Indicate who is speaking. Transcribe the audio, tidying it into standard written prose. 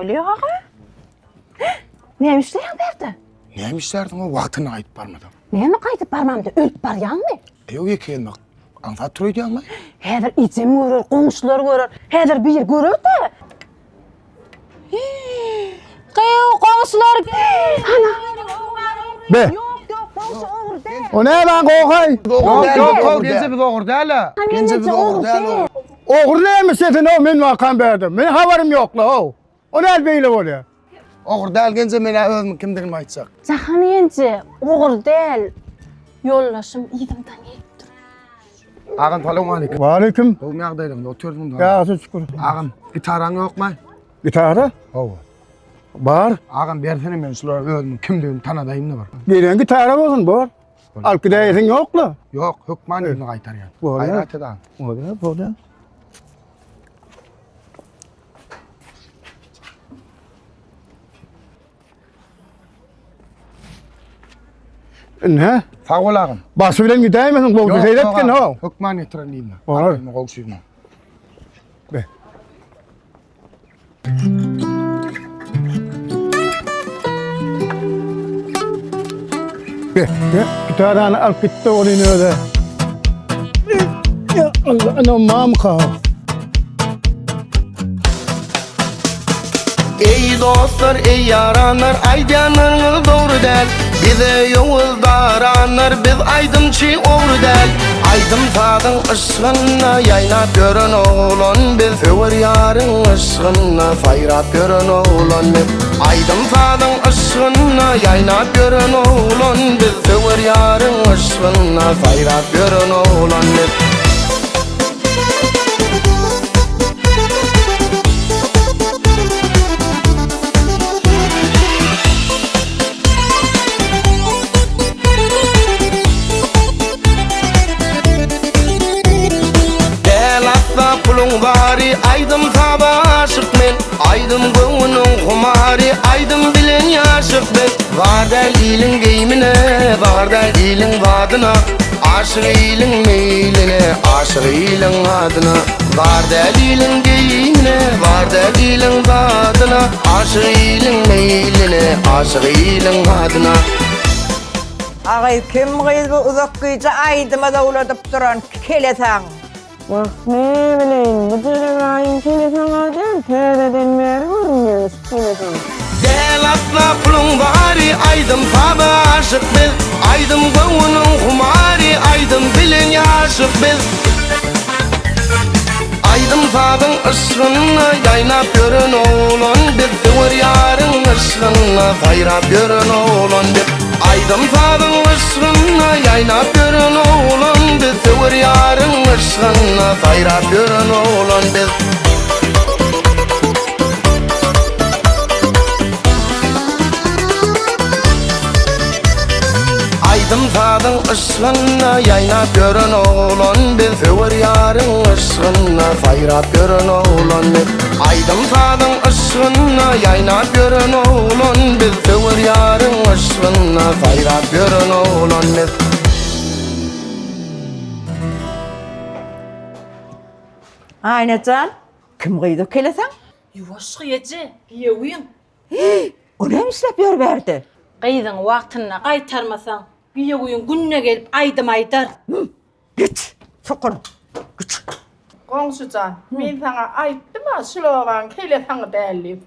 Speaker 1: oluyor ağa? Neymişler berdi?
Speaker 2: Neymişlerdi o vaktini ayıp barmadım.
Speaker 1: Neymi qaytıp barmamda ölüp baryan mı?
Speaker 2: O yekeğin bak. Anfat duruyor diyen mi?
Speaker 1: Hedir içim görür, komşular görür. Hedir bir görür de. Komşular.
Speaker 3: Be.
Speaker 1: Yok, komşu olur de.
Speaker 3: O ne ben kokay?
Speaker 2: Yok, genci bir doğru değil ha. Genci bir doğru değil o.
Speaker 3: Oğur neymiş setin o men makam verdim. Men haberim yok la o. O ne beyle oluyor?
Speaker 2: Oğur değil genci mene özüm kimdiğimi aytsak.
Speaker 1: Zahan yenci, oğul değil. Yollaşım idimden yiyiptir.
Speaker 2: Ağam talon aleyküm.
Speaker 3: Aleyküm.
Speaker 2: O ne ağdaydım, oturdum da.
Speaker 3: Ya şükür.
Speaker 2: Ağam, gitaran yok mu?
Speaker 3: Gitarı?
Speaker 2: Ova.
Speaker 3: Var.
Speaker 2: Ağam bersene ben şular özüm kimdiğimi tanıdayım ne var?
Speaker 3: Gelen gitarı olsun bor. Alkıdayetin yok la.
Speaker 2: Yok, hükman yüzünü kaytar yani.
Speaker 3: Bu arada-
Speaker 2: Hayrat eden.
Speaker 3: O da. Ne?
Speaker 2: Sağ ol ağam.
Speaker 3: Basıyla gideyim misin? Kovdu seyretken o.
Speaker 2: Hükman yetirenliyim ben.
Speaker 3: Olur.
Speaker 2: Ağam, kovsuzma.
Speaker 3: Be. Be. Gitarını al gitti oraya öyle. Ya Allah anam mam kal.
Speaker 4: Ey dostlar, ey yaranlar, aydanlarınız doğru del. Bize yoldaranlar, biz aydımçı oğru del. Aydım tadın ışığına yaynap görün oğlan biz. Söver yarın ışığına sayrap görün oğlan biz. Aydım tadın ışığına yaynap görün oğlan biz. Söver yarın ışığına sayrap görün oğlan biz. Pulun bari aydım taba aşık men. Aydım gönlün kumari, aydım bilen yaşık ben. Var delilin geyimine, var delilin vadına. Aşık ilin meyline, aşık ilin adına. Var delilin geyimine, var delilin vadına. Aşık ilin meyline, aşık ilin adına.
Speaker 5: Ağay kim kıydı uzak kıyıcı aydıma da uladıp duran kelesen.
Speaker 1: Bak ne bileyim, bu televizyonun telefonu değil, TRT'den beri görmüyoruz telefonu.
Speaker 4: Gel atla pulun bari, aydım taba aşık biz. Aydım gönlün kumari, aydım bilen yaşık biz. Aydım tadın ışığına yaynap görün oğlan biz. Söver yarın ışığına sayrap görün oğlan biz. Aydım tadın ışığına yaynap görün oğlan biz. Söver yarın ışığına sayrap görün oğlan biz. Aydım tadın ışığına yaynap görün oğlan biz. Söver yarın ışığına sayrap görün oğlan biz. Aydım tadın ışığına yaynap görün oğlan biz. Söver yarın ışığına sayrap görün oğlan biz.
Speaker 5: Aynacan, kim kıydı kelesen?
Speaker 6: Yuvaş kıyıcı, yewin.
Speaker 5: O neymiş lap yor verdi?
Speaker 6: Kıydın vaktına kaytarmasan, yewin gününe gelip aydım aydar.
Speaker 5: Git, sokun, git.
Speaker 7: Komşucan, men sana aytdım ha, şulovan kelesen dälip.